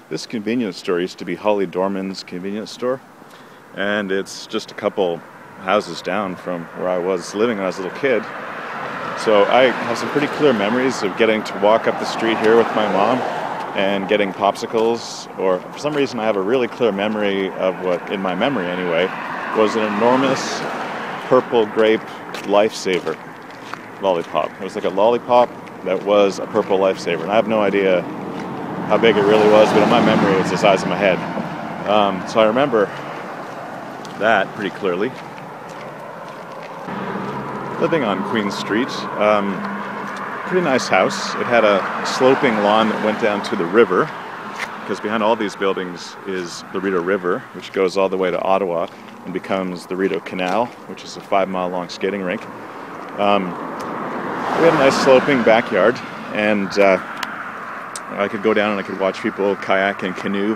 This convenience store used to be Holly Dorman's convenience store, and it's just a couple houses down from where I was living when I was a little kid. So I have some pretty clear memories of getting to walk up the street here with my mom and getting popsicles, or for some reason I have a really clear memory of what, in my memory anyway, was an enormous purple grape Lifesaver lollipop. It was like a lollipop that was a purple Lifesaver, and I have no idea how big it really was, but in my memory it's the size of my head. So I remember that pretty clearly. Living on Queen Street, pretty nice house. It had a sloping lawn that went down to the river, because behind all these buildings is the Rideau River, which goes all the way to Ottawa and becomes the Rideau Canal, which is a 5-mile long skating rink. We had a nice sloping backyard, and I could go down and I could watch people kayak and canoe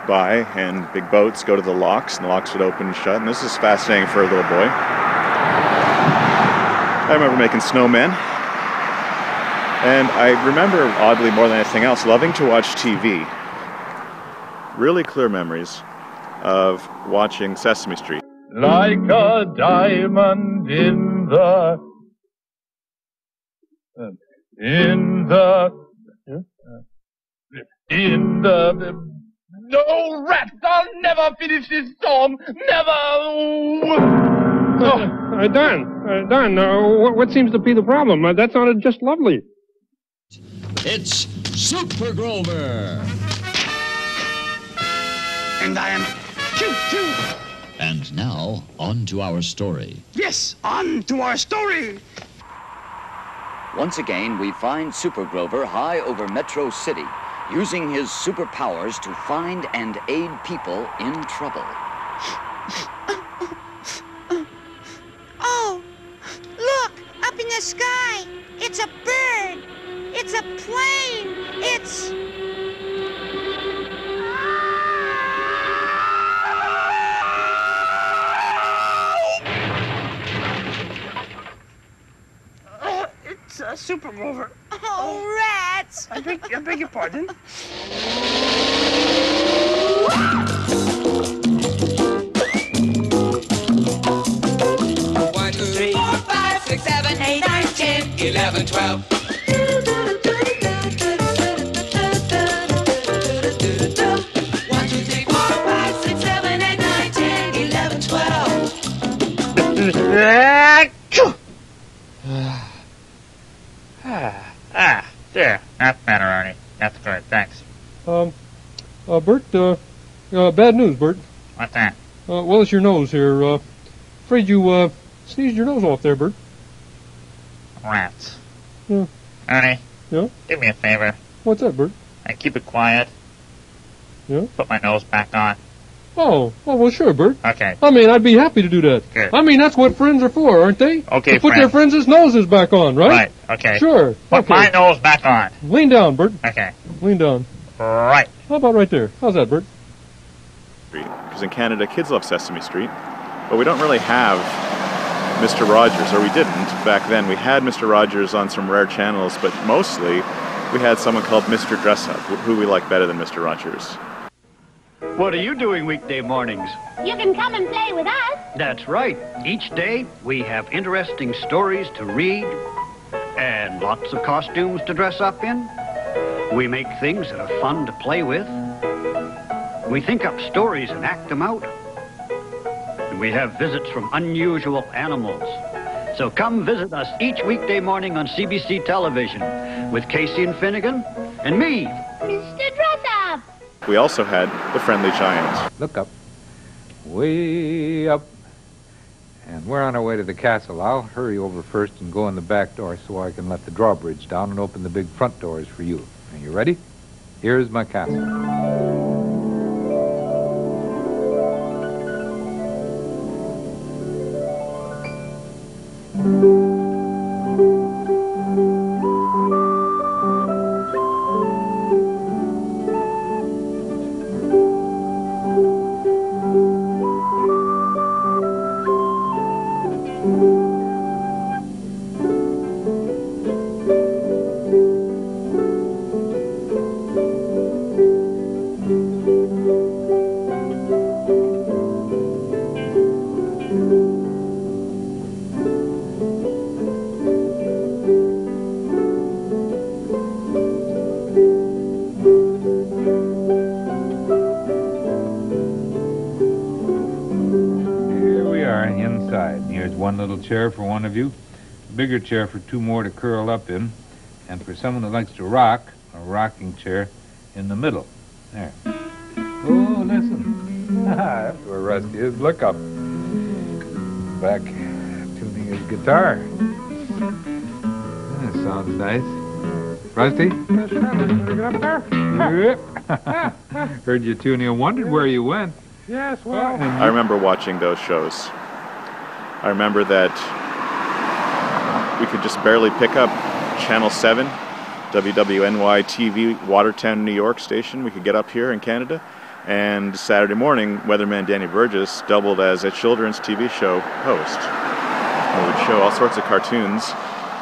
by, and big boats go to the locks, and the locks would open and shut, and this is fascinating for a little boy. I remember making snowmen, and I remember, oddly more than anything else, loving to watch TV. Really clear memories of watching Sesame Street. Like a diamond in the no rats, I'll never finish this storm, never. Don, what seems to be the problem? That sounded just lovely. It's Super Grover. And I am cute too. And now, on to our story. Yes, on to our story. Once again, we find Super Grover high over Metro City, using his superpowers to find and aid people in trouble. Oh, look, up in the sky. It's a bird. It's a plane. It's... It's Super Grover. Oh, rats. I beg your pardon. 1, 2, 3, 4, 5, 6, 7, 8, 9, 10, 11, 12. 1, 2, 3, 4, 5, 6, 7, 8, 9, 10, 11, 12. There. That's better, Arnie. That's good, thanks. Bert, bad news, Bert. What's that? Well, it's your nose here. Afraid you, sneezed your nose off there, Bert. Rats. Yeah. Arnie? Yeah? Do me a favor. What's that, Bert? And keep it quiet. Yeah? Put my nose back on. Oh, well, sure, Bert. Okay. I mean, I'd be happy to do that. Good. I mean, that's what friends are for, aren't they? Okay, to put their friends' noses back on, right? Right, okay. Sure. Put my nose back on. Lean down, Bert. Okay. Lean down. Right. How about right there? How's that, Bert? Because in Canada, kids love Sesame Street, but we don't really have Mr. Rogers, or we didn't back then. We had Mr. Rogers on some rare channels, but mostly we had someone called Mr. Dressup, who we like better than Mr. Rogers. What are you doing weekday mornings? You can come and play with us. That's right. Each day we have interesting stories to read and lots of costumes to dress up in. We make things that are fun to play with. We think up stories and act them out. And we have visits from unusual animals. So come visit us each weekday morning on CBC television with Casey and Finnegan and me, Mr. Dressup. We also had the Friendly Giant. Look up. Way up. And we're on our way to the castle. I'll hurry over first and go in the back door so I can let the drawbridge down and open the big front doors for you. Are you ready? Here's my castle. one little chair for one of you, a bigger chair for two more to curl up in, and for someone who likes to rock, a rocking chair in the middle. There. Oh, listen. That's where Rusty is. Look up. Back tuning his guitar. That sounds nice. Rusty? Get up there. Heard you tuning and wondered where you went. Yes, well. I remember watching those shows. I remember that we could just barely pick up Channel 7, WWNY TV, Watertown, New York station. We could get up here in Canada. And Saturday morning, weatherman Danny Burgess doubled as a children's TV show host. He would show all sorts of cartoons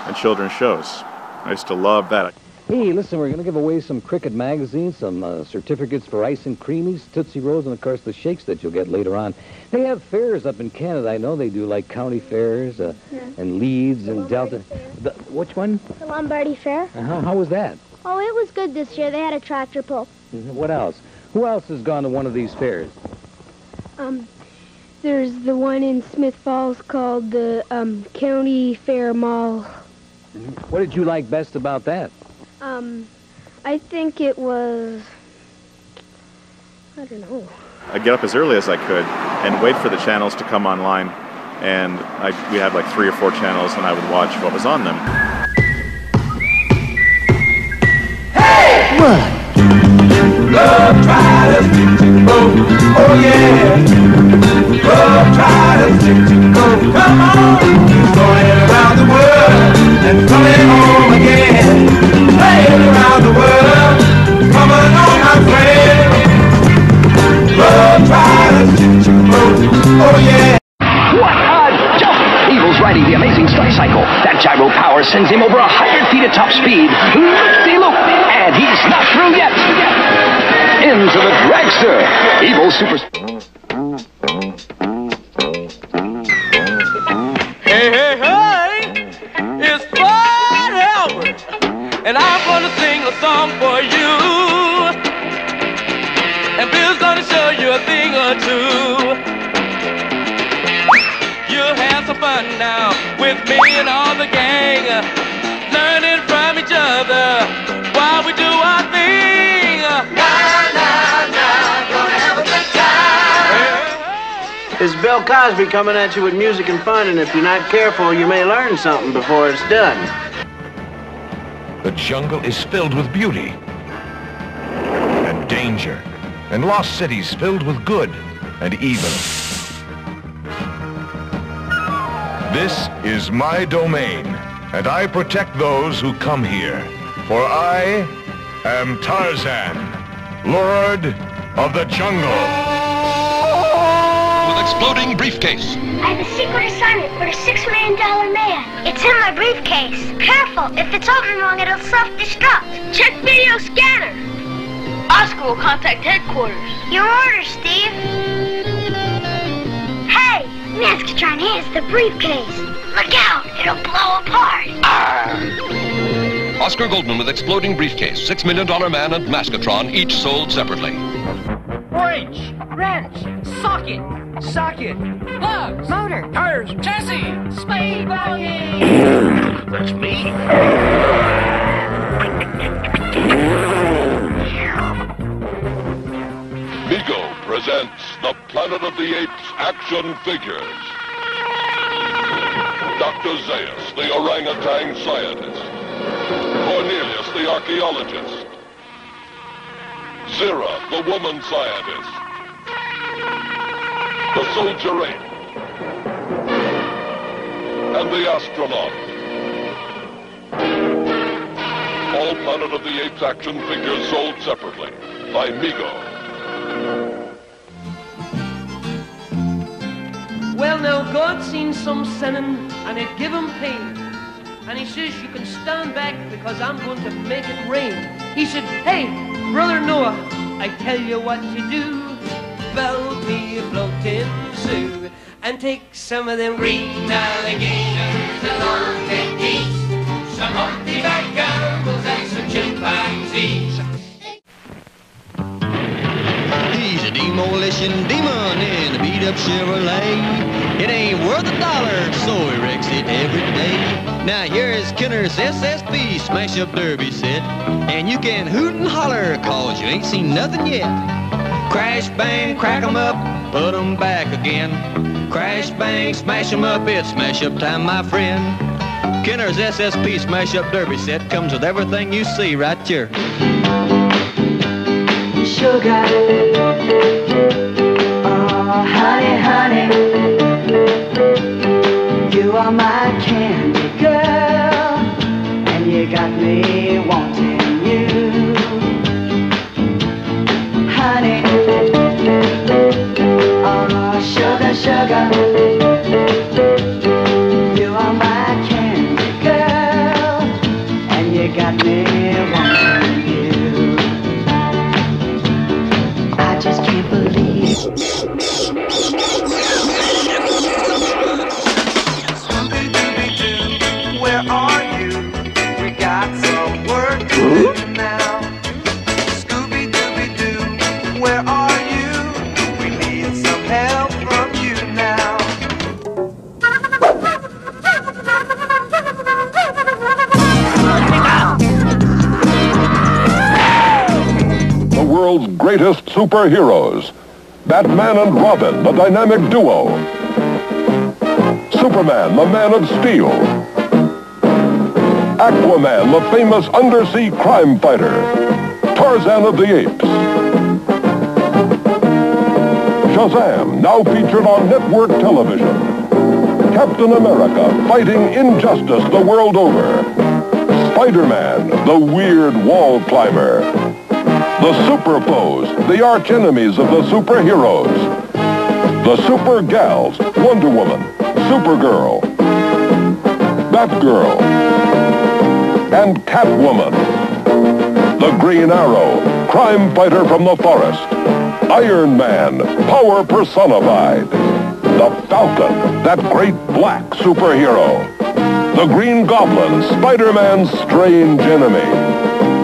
and children's shows. I used to love that. Hey, listen, we're going to give away some Cricket magazines, some certificates for ice and creamies, Tootsie Rolls, and, of course, the shakes that you'll get later on. They have fairs up in Canada. I know they do, like county fairs and Leeds and Delta. Which one? The Lombardy Fair. How was that? Oh, it was good this year. They had a tractor pull. What else? Who else has gone to one of these fairs? There's the one in Smith Falls called the County Fair Mall. What did you like best about that? I think it was, I don't know. I'd get up as early as I could and wait for the channels to come online. And we had like 3 or 4 channels, and I would watch what was on them. Hey! What? Love Riders, oh yeah. Love Riders, come on. Going around the world and coming home again. Playing around the world, coming on my friend. Love Riders, oh yeah. What a jump! Evil's riding the amazing Strike Cycle. That gyro power sends him over 100 feet at top speed. Loop-de-loop, and he's not through yet. Into the dragster. Evil super... Hey, hey, hey! It's Bud Albert, and I'm gonna sing a song for you. And Bill's gonna show you a thing or two. You'll have some fun now with me and all the gang, learning from each other while we do our thing. Gonna have a good time. It's Bill Cosby coming at you with music and fun, and if you're not careful, you may learn something before it's done. The jungle is filled with beauty and danger, and lost cities filled with good and evil. This is my domain, and I protect those who come here, for I am Tarzan, Lord of the Jungle. With exploding briefcase. I have a secret assignment for a $6 million man. It's in my briefcase. Careful, if it's open wrong, it'll self-destruct. Check video scanner. Oscar will contact headquarters. Your orders, Steve. Hey, Maskatron, here's the briefcase. Look out, it'll blow apart. Oscar Goldman with exploding briefcase, $6 Million Man and Maskatron, each sold separately. Wrench, socket, plugs, motor, tires, chassis, speed buggy. That's me. Mego presents the Planet of the Apes action figures. Dr. Zaius, the orangutan scientist. Cornelius, the archaeologist. Zira, the woman scientist. The soldier ape. And the astronaut. All Planet of the Apes action figures sold separately by Mego. Well, now, God seen some sinning, and it give him pain. And he says, you can stand back because I'm going to make it rain. He said, hey, Brother Noah, I tell you what to do. Build me a floating zoo and take some of them green alligators along the geese, some humpty-back camels and some chimpanzees. He's a demolition demon in the beat beat-up Chevrolet. It ain't worth a dollar, so he wrecks it every day. Now here's Kenner's SSP smash-up derby set, and you can hoot and holler, cause you ain't seen nothing yet. Crash, bang, crack 'em up, put 'em back again. Crash, bang, smash 'em up, it's smash-up time, my friend. Kenner's SSP smash-up derby set comes with everything you see right here. Sugar, oh honey, honey, you are my candy girl, and you got me wanting you. Honey, oh sugar, sugar, you are my candy girl, and you got me wanting you. I just can't believe. Scooby-Dooby-Doo, where are you? We got some work to do now. Scooby-Dooby-Doo, where are you? We need some help from you now. The world's greatest superheroes. Batman and Robin, the dynamic duo. Superman, the Man of Steel. Aquaman, the famous undersea crime fighter. Tarzan of the Apes. Shazam, now featured on network television. Captain America, fighting injustice the world over. Spider-Man, the weird wall climber. The Super Foes, the arch enemies of the superheroes. The Super Gals, Wonder Woman, Supergirl, Batgirl, and Catwoman. The Green Arrow, crime fighter from the forest. Iron Man, power personified. The Falcon, that great black superhero. The Green Goblin, Spider-Man's strange enemy.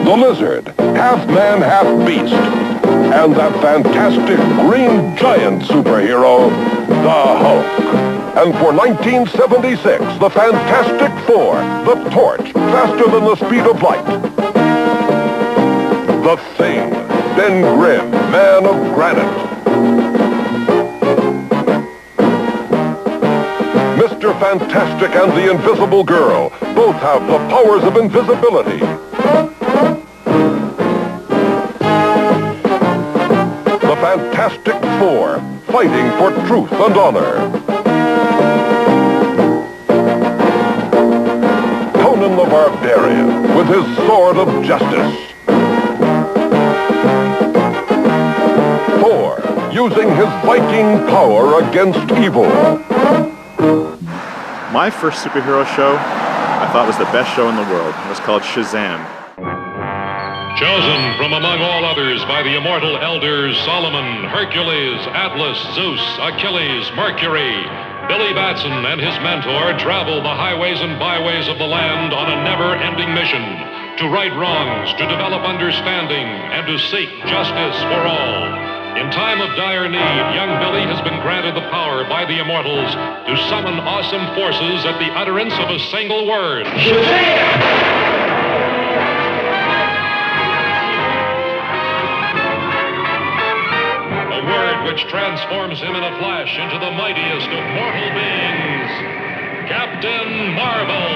The Lizard, half man, half beast. And that fantastic green giant superhero, the Hulk. And for 1976, the Fantastic Four, the Torch, faster than the speed of light. The Thing, Ben Grimm, man of granite. Mr. Fantastic and the Invisible Girl both have the powers of invisibility. The Fantastic Four, fighting for truth and honor. Conan the Barbarian, with his sword of justice. Thor, using his Viking power against evil. My first superhero show, I thought was the best show in the world. It was called Shazam. Chosen from among all others by the immortal elders Solomon, Hercules, Atlas, Zeus, Achilles, Mercury, Billy Batson and his mentor travel the highways and byways of the land on a never-ending mission to right wrongs, to develop understanding, and to seek justice for all. In time of dire need, young Billy has been granted the power by the immortals to summon awesome forces at the utterance of a single word. Shazam! Which transforms him in a flash into the mightiest of mortal beings, Captain Marvel.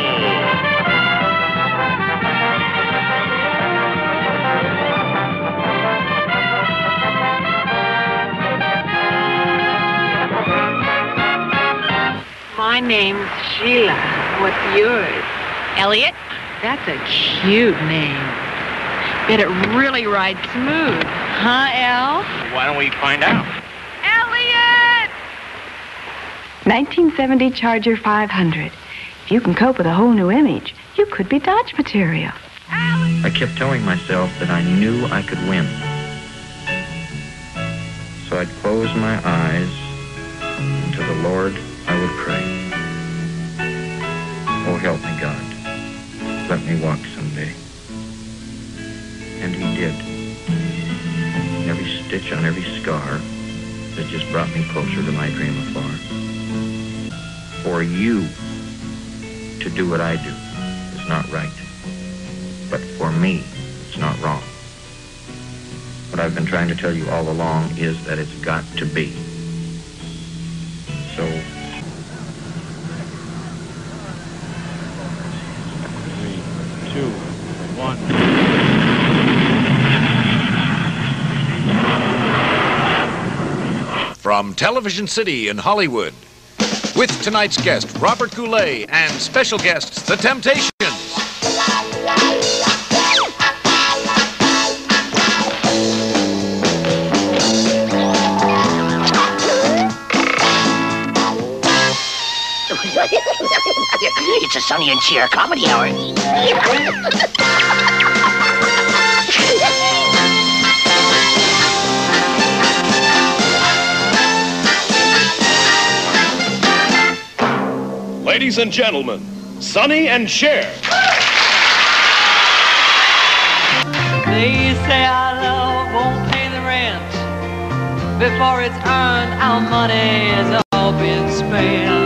My name's Sheila. What's yours? Elliot. That's a cute name. Bet it really rides smooth. Huh, El? Why don't we find out? 1970 Charger 500. If you can cope with a whole new image, you could be Dodge material. I kept telling myself that I knew I could win. So I'd close my eyes, and to the Lord I would pray. Oh, help me, God. Let me walk someday. And he did. Every stitch on every scar, it just brought me closer to my dream afar. For you to do what I do is not right. But for me, it's not wrong. What I've been trying to tell you all along is that it's got to be. So... 3, 2, 1. From Television City in Hollywood, with tonight's guest, Robert Goulet, and special guests, The Temptations. It's a Sonny and Cher comedy hour. Ladies and gentlemen, Sonny and Cher. They say our love won't pay the rent. Before it's earned, our money has all been spent.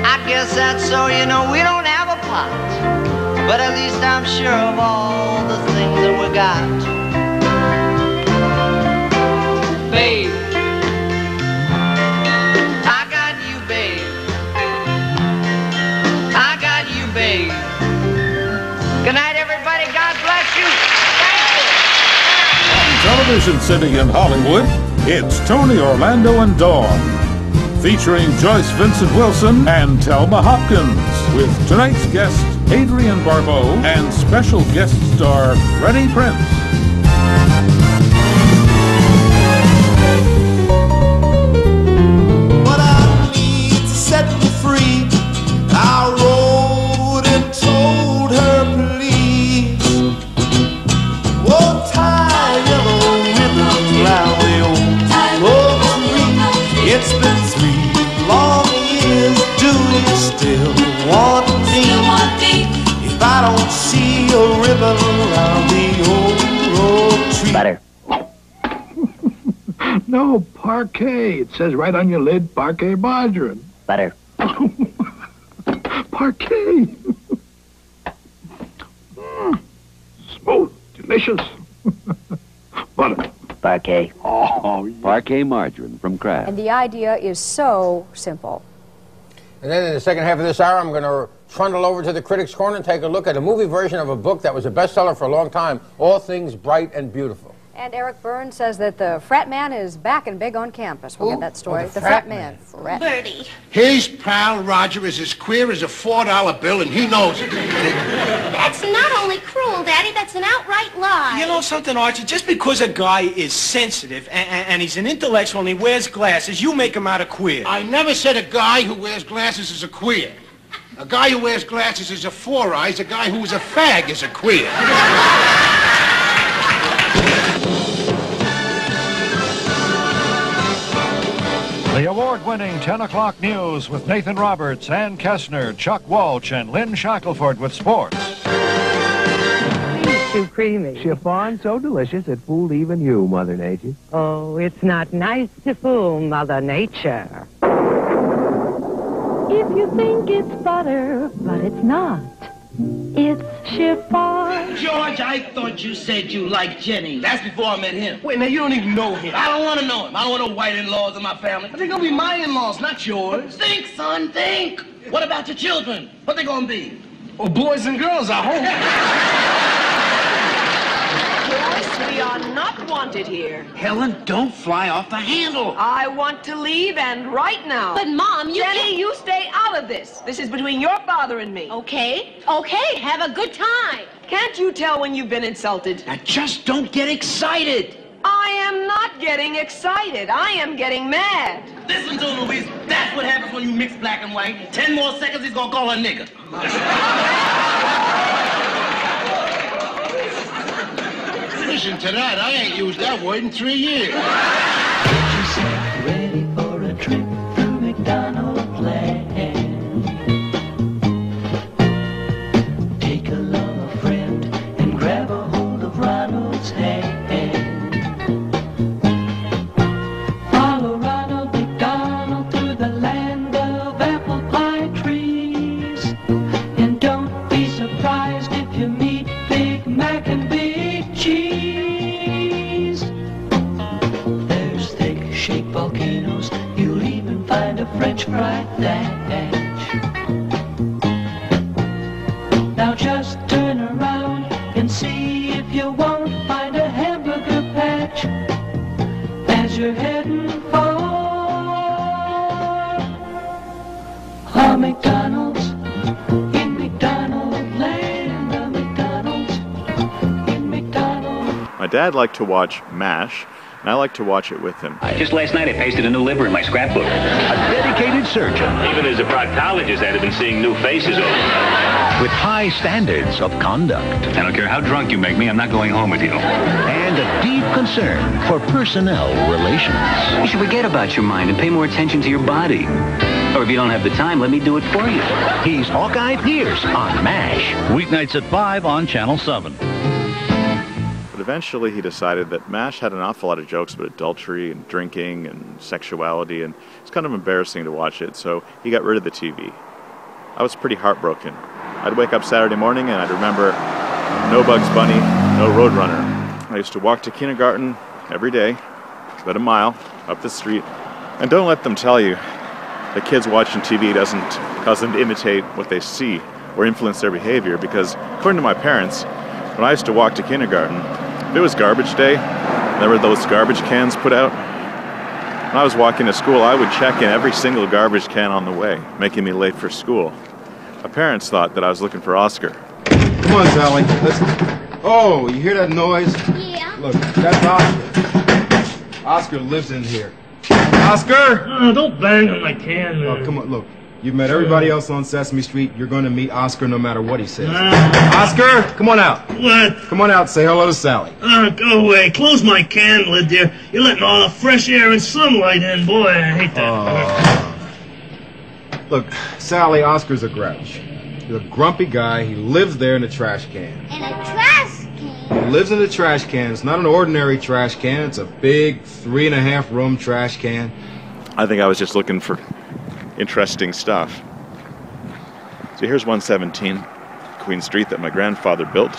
I guess that's so, you know, we don't have a pot. But at least I'm sure of all the things that we got. Babe, I got you, babe. I got you, babe. Good night, everybody. God bless you. Television City in Hollywood, it's Tony Orlando and Dawn, featuring Joyce Vincent Wilson and Thelma Hopkins, with tonight's guest Adrienne Barbeau and special guest star Freddie Prinze. What I need to set you free, I wrote and told her please. Oh, tie yellow ribbons round the old tree. It's been 3 long years. Do you still want me? If I don't see a ribbon around the old tree. Butter. No, parquet. It says right on your lid, parquet margarine. Butter. Parquet. Smooth, delicious. Butter. Parquet. Oh, Parquet margarine from Kraft. And the idea is so simple. And then in the second half of this hour, I'm going to trundle over to the Critics' Corner and take a look at a movie version of a book that was a bestseller for a long time, All Things Bright and Beautiful. And Eric Byrne says that the frat man is back and big on campus. We'll get that story. Oh, the frat man. Bertie. His pal Roger is as queer as a $4 bill, and he knows it. That's not only cruel, Daddy, that's an outright lie. You know something, Archie? Just because a guy is sensitive and he's an intellectual and he wears glasses, you make him out a queer. I never said a guy who wears glasses is a queer. A guy who wears glasses is a four eyes. A guy who is a fag is a queer. The award-winning 10 o'clock news with Nathan Roberts, Ann Kessner, Chuck Walsh, and Lynn Shackelford with sports. Too creamy. Chiffon so delicious it fooled even you, Mother Nature. Oh, it's not nice to fool Mother Nature. If you think it's butter, but it's not. It's chiffon. George, I thought you said you liked Jenny. That's before I met him. Wait, now you don't even know him. I don't want to know him. I don't want no white in-laws in my family. They're going to be my in-laws, not yours. Think, son, think. What about your children? What they going to be? Oh, boys and girls, I hope. Boys, we are not wanted here. Helen, don't fly off the handle. I want to leave, and right now. But, Mom, you Jenny, can't... you stay out of this. This is between your father and me. Okay, have a good time. Can't you tell when you've been insulted? Now, just don't get excited. I am not getting excited. I am getting mad. Listen to him, Louise. That's what happens when you mix black and white. 10 more seconds, he's gonna call her nigger. Listen to that. I ain't used that word in 3 years. Ready for a trip through McDonald's land. Take along a friend and grab a hold of Ronald's hand. bright dash. Now just turn around and see if you won't find a hamburger patch as you're heading for a McDonald's in McDonald land, a McDonald's in McDonald. My dad liked to watch MASH, and I like to watch it with him. Just last night I pasted a new liver in my scrapbook. A dedicated surgeon. Even as a proctologist, I'd have been seeing new faces over there. With high standards of conduct. I don't care how drunk you make me, I'm not going home with you. And a deep concern for personnel relations. You should forget about your mind and pay more attention to your body. Or if you don't have the time, let me do it for you. He's Hawkeye Pierce on MASH. Weeknights at 5 on Channel 7. But eventually he decided that MASH had an awful lot of jokes about adultery and drinking and sexuality, and it's kind of embarrassing to watch it, so he got rid of the TV. I was pretty heartbroken. I'd wake up Saturday morning and I'd remember no Bugs Bunny, no Roadrunner. I used to walk to kindergarten every day, about a mile up the street, and don't let them tell you that kids watching TV doesn't cause them to imitate what they see or influence their behavior, because according to my parents, when I used to walk to kindergarten, if it was garbage day, there were those garbage cans put out. When I was walking to school, I would check in every single garbage can on the way, making me late for school. My parents thought that I was looking for Oscar. Come on, Sally. Let's... Oh, you hear that noise? Yeah. Look, that's Oscar. Oscar lives in here. Oscar! Don't bang on my can. Oh, come on, look. You've met everybody else on Sesame Street. You're going to meet Oscar no matter what he says. Oscar, come on out. What? Come on out. Say hello to Sally. Go away. Close my can lid there. You're letting all the fresh air and sunlight in. Boy, I hate that. Look, Sally, Oscar's a grouch. He's a grumpy guy. He lives there in a trash can. In a trash can? He lives in a trash can. It's not an ordinary trash can. It's a big 3.5-room trash can. I think I was just looking for interesting stuff. So here's 117 Queen Street that my grandfather built.